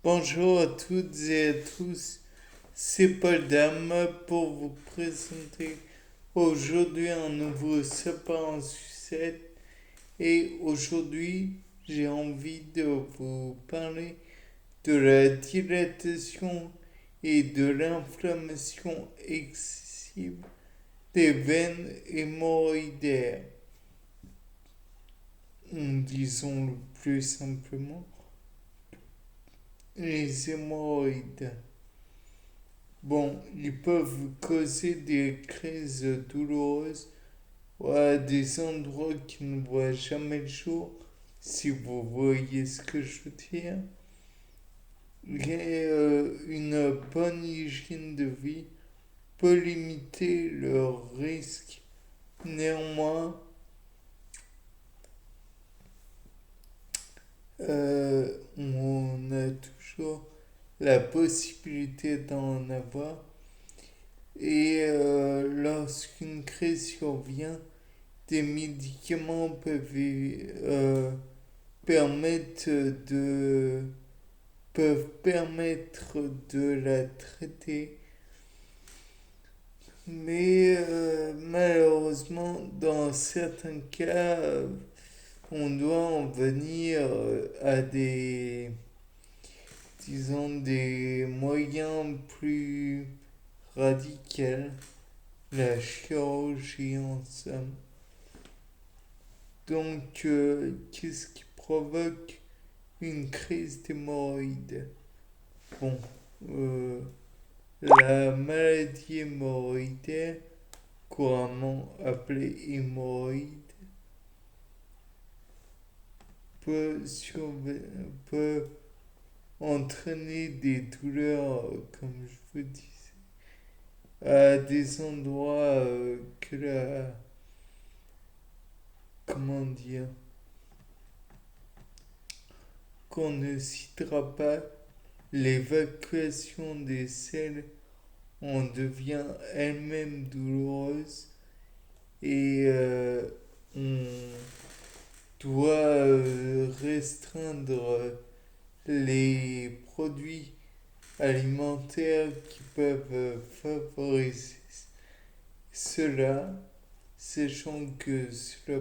Bonjour à toutes et à tous, c'est Paul Dame pour vous présenter aujourd'hui un nouveau sapin en sucette et aujourd'hui j'ai envie de vous parler de la dilatation et de l'inflammation excessive des veines hémorroïdaires. Disons le plus simplement, les hémorroïdes. Bon, ils peuvent causer des crises douloureuses ou à des endroits qui ne voient jamais le jour, si vous voyez ce que je veux dire. Et une bonne hygiène de vie peut limiter leur risque. Néanmoins, on a toujours la possibilité d'en avoir. Et lorsqu'une crise survient, des médicaments permettre de, peuvent permettre de la traiter, mais malheureusement, dans certains cas, on doit en venir à disons, des moyens plus radicaux, la chirurgie en somme. Donc, qu'est-ce qui provoque une crise d'hémorroïdes? Bon, euh, la maladie hémorroïdaire, couramment appelée hémorroïde, peut entraîner des douleurs, comme je vous disais, à des endroits que la... Comment dire? Qu'on ne citera pas, l'évacuation des selles en devient elle-même douloureuse et on doit restreindre les produits alimentaires qui peuvent favoriser cela, sachant que cela,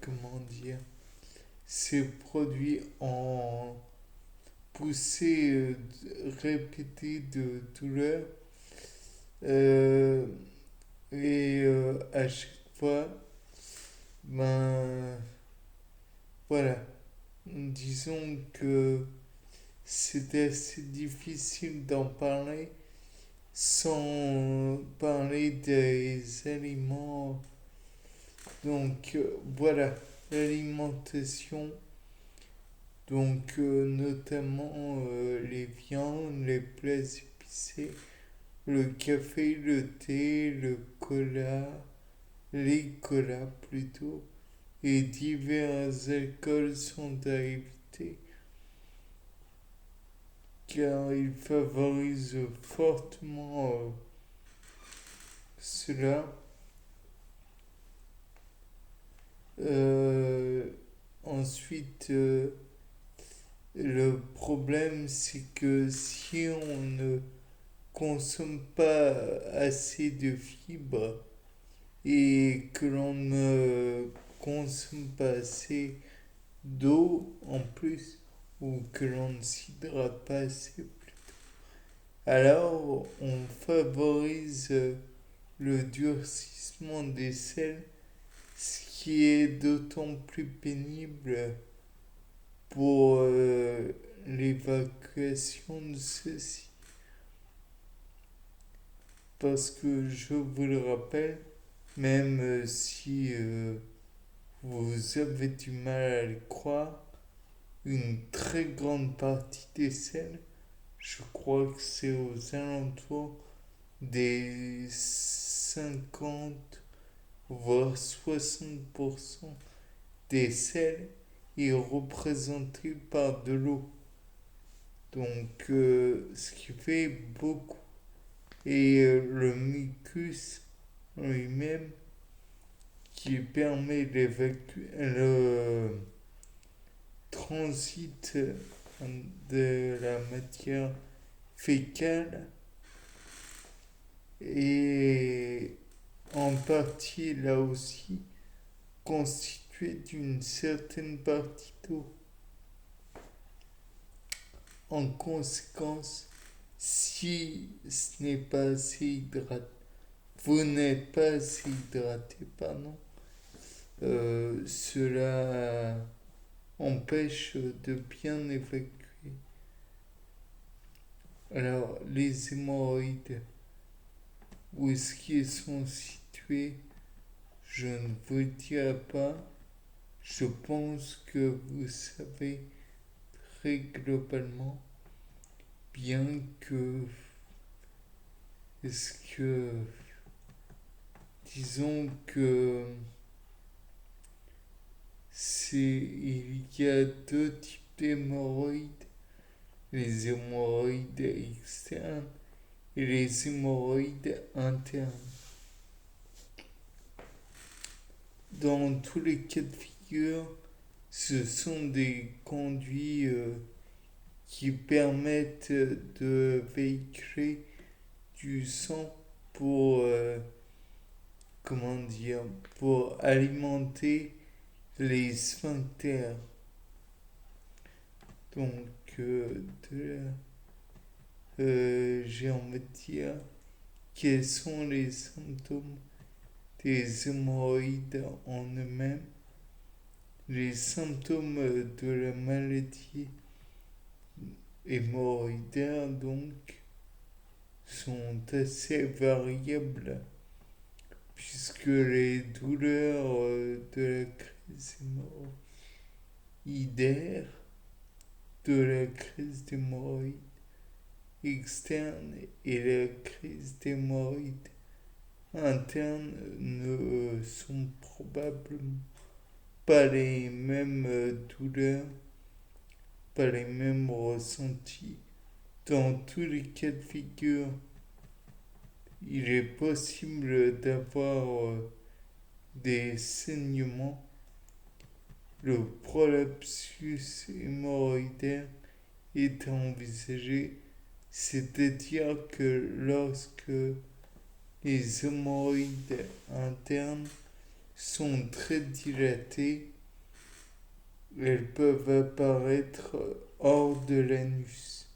comment dire, ces produits en poussée répétée de douleur euh, et à chaque fois, ben voilà, disons que c'est assez difficile d'en parler sans parler des aliments. Donc voilà, l'alimentation, donc notamment les viandes, les plats épicés, le café, le thé, le cola, les colas plutôt, et divers alcools sont à éviter car ils favorisent fortement cela. Ensuite, le problème c'est que si on ne consomme pas assez de fibres et que l'on ne consomme pas assez d'eau en plus ou que l'on ne s'hydrate pas assez, alors on favorise le durcissement des selles, ce qui est d'autant plus pénible pour l'évacuation de ceci. Parce que je vous le rappelle, même si vous avez du mal à le croire, une très grande partie des selles, je crois que c'est aux alentours des 50 voire 60% des selles est représenté par de l'eau. Donc, ce qui fait beaucoup. Et le mucus en lui-même qui permet transit de la matière fécale est en partie là aussi constitué d'une certaine partie d'eau. En conséquence, si ce n'est pas assez hydraté, vous n'êtes pas assez hydraté, pardon, cela empêche de bien évacuer. Alors, les hémorroïdes, où est-ce qu'ils sont situés, je ne vous dirai pas. Je pense que vous savez très globalement, bien que, est-ce que, disons que il y a deux types d'hémorroïdes, les hémorroïdes externes et les hémorroïdes internes. Dans tous les cas de figure, ce sont des conduits qui permettent de véhiculer du sang pour, comment dire, pour alimenter les sphincters. Donc, j'ai envie de dire, quels sont les symptômes des hémorroïdes en eux-mêmes? Les symptômes de la maladie hémorroïdaire, donc, sont assez variables, puisque les douleurs de la crise hémorroïdaire, de la crise d'hémorroïde externe et la crise d'hémorroïde interne ne sont probablement pas les mêmes douleurs, pas les mêmes ressentis. Dans tous les cas de figure, il est possible d'avoir des saignements. Le prolapsus hémorroïdaire est envisagé, c'est-à-dire que lorsque les hémorroïdes internes sont très dilatées, elles peuvent apparaître hors de l'anus.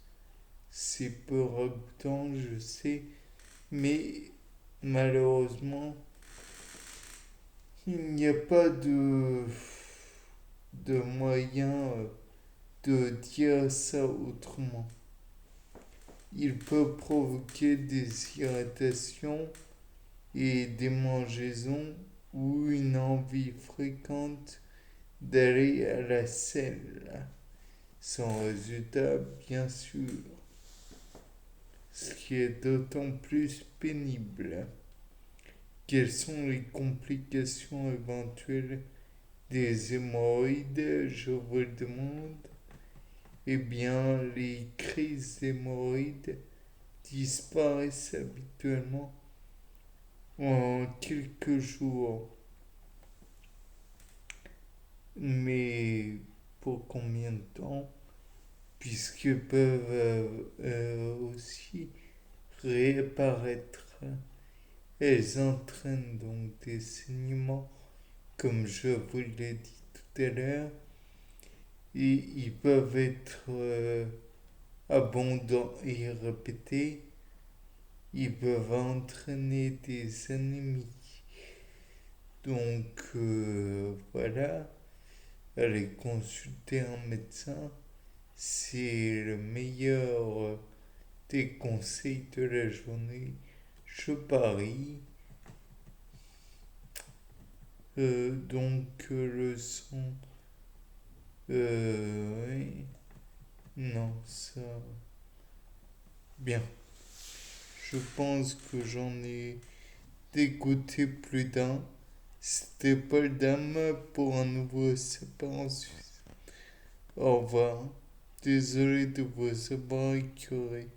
C'est peu ragoûtant, je sais, mais malheureusement, il n'y a pas de moyen de dire ça autrement. Il peut provoquer des irritations et des démangeaisons ou une envie fréquente d'aller à la selle, sans résultat bien sûr, ce qui est d'autant plus pénible. Quelles sont les complications éventuelles des hémorroïdes, je vous le demande? Eh bien, les crises d'hémorroïdes disparaissent habituellement en quelques jours. Mais pour combien de temps? Puisque peuvent aussi réapparaître. Elles entraînent donc des saignements, comme je vous l'ai dit tout à l'heure, et ils peuvent être abondants et répétés. Ils peuvent entraîner des anémies. Donc voilà, aller consulter un médecin, c'est le meilleur des conseils de la journée. Je parie. Donc le son. Oui. Non, ça. Bien. Je pense que j'en ai dégoûté plus d'un. C'était Paul Dame pour un nouveau sapin en Suisse. Au revoir. Désolé de vous avoir écœuré.